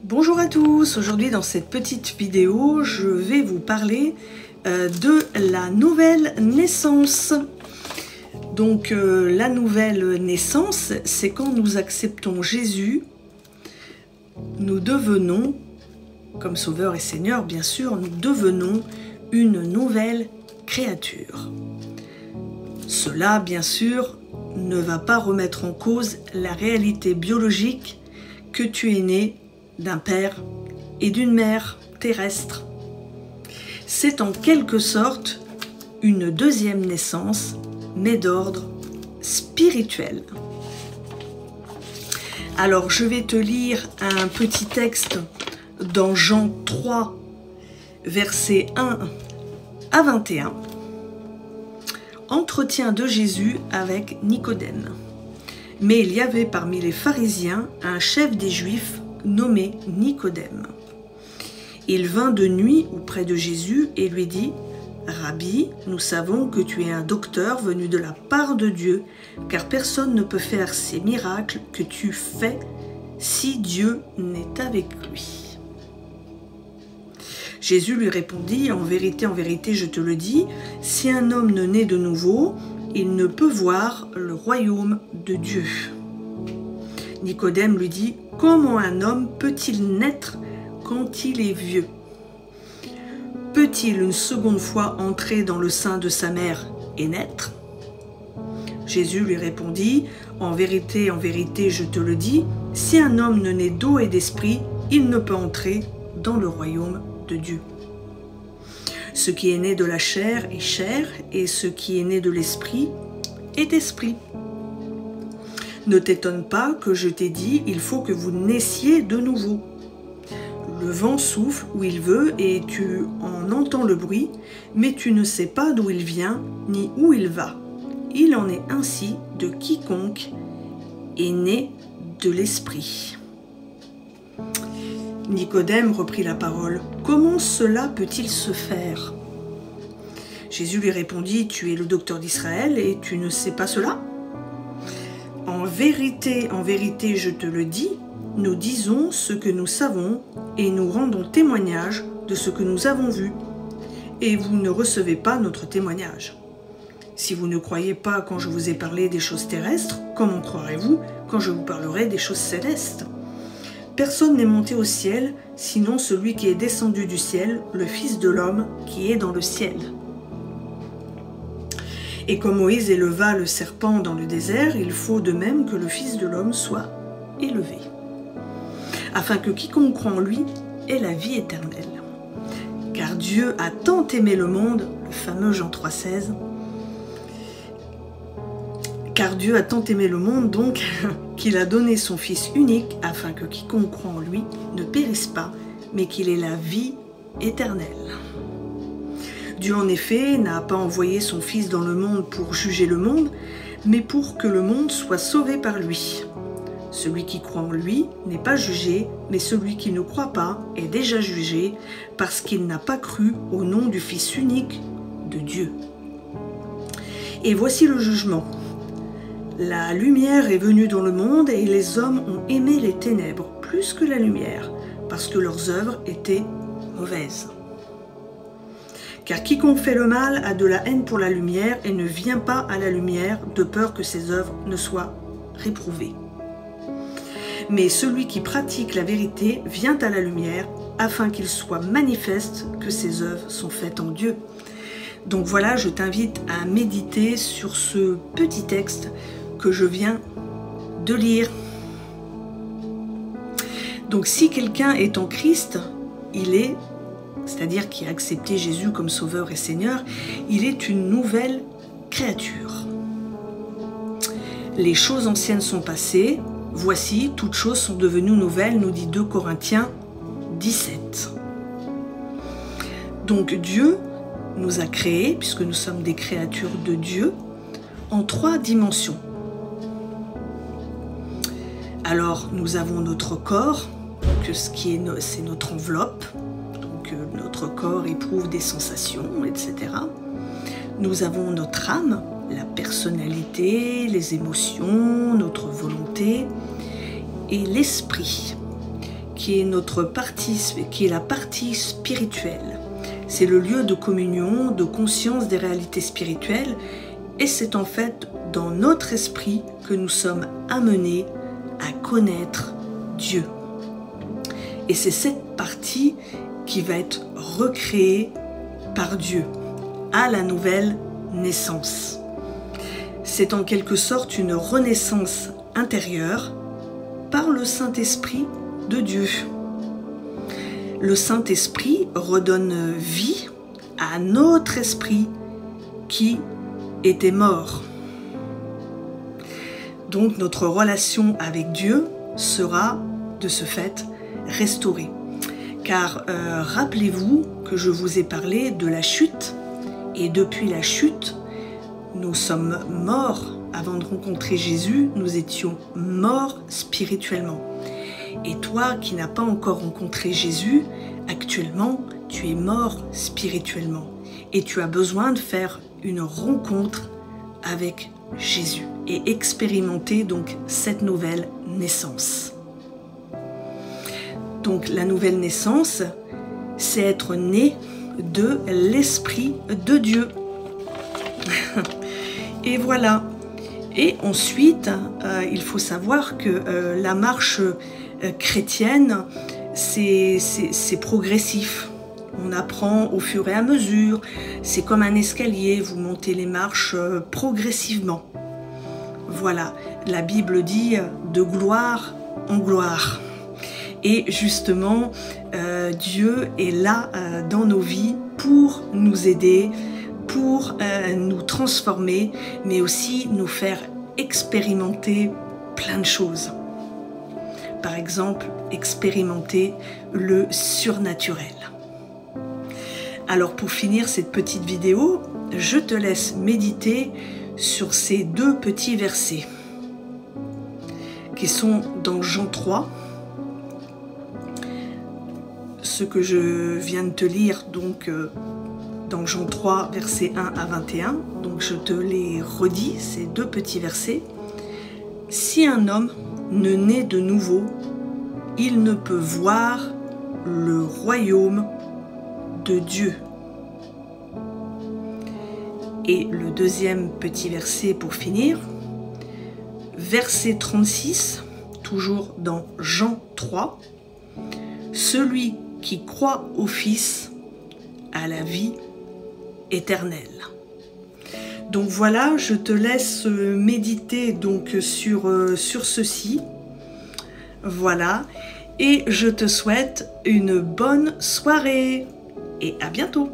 Bonjour à tous, aujourd'hui dans cette petite vidéo, je vais vous parler de la nouvelle naissance. Donc la nouvelle naissance, c'est quand nous acceptons Jésus, nous devenons, comme Sauveur et Seigneur bien sûr, nous devenons une nouvelle créature. Cela bien sûr ne va pas remettre en cause la réalité biologique que tu es né d'un père et d'une mère terrestre. C'est en quelque sorte une deuxième naissance, mais d'ordre spirituel. Alors je vais te lire un petit texte dans Jean 3, versets 1 à 21. Entretien de Jésus avec Nicodème. Mais il y avait parmi les pharisiens un chef des Juifs nommé Nicodème. Il vint de nuit auprès de Jésus et lui dit : Rabbi, nous savons que tu es un docteur venu de la part de Dieu, car personne ne peut faire ces miracles que tu fais si Dieu n'est avec lui. Jésus lui répondit : en vérité, je te le dis, si un homme ne naît de nouveau, il ne peut voir le royaume de Dieu. Nicodème lui dit : comment un homme peut-il naître quand il est vieux? Peut-il une seconde fois entrer dans le sein de sa mère et naître? Jésus lui répondit : en vérité, je te le dis, si un homme ne naît d'eau et d'esprit, il ne peut entrer dans le royaume de Dieu. Ce qui est né de la chair est chair, et ce qui est né de l'esprit est esprit. Ne t'étonne pas que je t'ai dit, il faut que vous naissiez de nouveau. Le vent souffle où il veut et tu en entends le bruit, mais tu ne sais pas d'où il vient ni où il va. Il en est ainsi de quiconque est né de l'esprit. Nicodème reprit la parole. Comment cela peut-il se faire? Jésus lui répondit : tu es le docteur d'Israël et tu ne sais pas cela? En vérité, je te le dis, nous disons ce que nous savons et nous rendons témoignage de ce que nous avons vu. Et vous ne recevez pas notre témoignage. Si vous ne croyez pas quand je vous ai parlé des choses terrestres, comment croirez-vous quand je vous parlerai des choses célestes? Personne n'est monté au ciel, sinon celui qui est descendu du ciel, le Fils de l'homme qui est dans le ciel. Et comme Moïse éleva le serpent dans le désert, il faut de même que le Fils de l'homme soit élevé, afin que quiconque croit en lui ait la vie éternelle. Car Dieu a tant aimé le monde, le fameux Jean 3,16, car Dieu a tant aimé le monde donc qu'il a donné son Fils unique, afin que quiconque croit en lui ne périsse pas, mais qu'il ait la vie éternelle. Dieu en effet n'a pas envoyé son Fils dans le monde pour juger le monde, mais pour que le monde soit sauvé par lui. Celui qui croit en lui n'est pas jugé, mais celui qui ne croit pas est déjà jugé, parce qu'il n'a pas cru au nom du Fils unique de Dieu. Et voici le jugement. La lumière est venue dans le monde et les hommes ont aimé les ténèbres plus que la lumière, parce que leurs œuvres étaient mauvaises. Car quiconque fait le mal a de la haine pour la lumière et ne vient pas à la lumière de peur que ses œuvres ne soient réprouvées. Mais celui qui pratique la vérité vient à la lumière afin qu'il soit manifeste que ses œuvres sont faites en Dieu. Donc voilà, je t'invite à méditer sur ce petit texte que je viens de lire. Donc si quelqu'un est en Christ, c'est-à-dire qui a accepté Jésus comme Sauveur et Seigneur, il est une nouvelle créature. Les choses anciennes sont passées, voici, toutes choses sont devenues nouvelles, nous dit 2 Corinthiens 17. Donc Dieu nous a créés, puisque nous sommes des créatures de Dieu, en 3 dimensions. Alors nous avons notre corps, c'est notre enveloppe, donc notre corps éprouve des sensations, etc. Nous avons notre âme, la personnalité, les émotions, notre volonté, et l'esprit, qui est la partie spirituelle. C'est le lieu de communion, de conscience des réalités spirituelles, et c'est en fait dans notre esprit que nous sommes amenés à connaître Dieu. Et c'est cette partie qui va être recréée par Dieu à la nouvelle naissance. C'est en quelque sorte une renaissance intérieure par le Saint-Esprit de Dieu. Le Saint-Esprit redonne vie à notre esprit qui était mort. Donc notre relation avec Dieu sera de ce fait restaurée. Car rappelez-vous que je vous ai parlé de la chute, et depuis la chute, nous sommes morts. Avant de rencontrer Jésus, nous étions morts spirituellement. Et toi qui n'as pas encore rencontré Jésus, actuellement, tu es mort spirituellement. Et tu as besoin de faire une rencontre avec Jésus et expérimenter donc cette nouvelle naissance. Donc la nouvelle naissance, c'est être né de l'Esprit de Dieu. Et voilà. Et ensuite, il faut savoir que la marche chrétienne, c'est progressif. On apprend au fur et à mesure. C'est comme un escalier, vous montez les marches progressivement. Voilà, la Bible dit de gloire en gloire. Et justement, Dieu est là dans nos vies pour nous aider, pour nous transformer, mais aussi nous faire expérimenter plein de choses. Par exemple, expérimenter le surnaturel. Alors pour finir cette petite vidéo, je te laisse méditer sur ces deux petits versets qui sont dans Jean 3. Ce que je viens de te lire donc dans Jean 3, versets 1 à 21. Donc je te les redis, ces deux petits versets. Si un homme ne naît de nouveau, il ne peut voir le royaume de Dieu. Et le deuxième petit verset pour finir, verset 36, toujours dans Jean 3, celui qui croit au Fils a la vie éternelle. Donc voilà, je te laisse méditer donc sur ceci. Voilà, et je te souhaite une bonne soirée et à bientôt.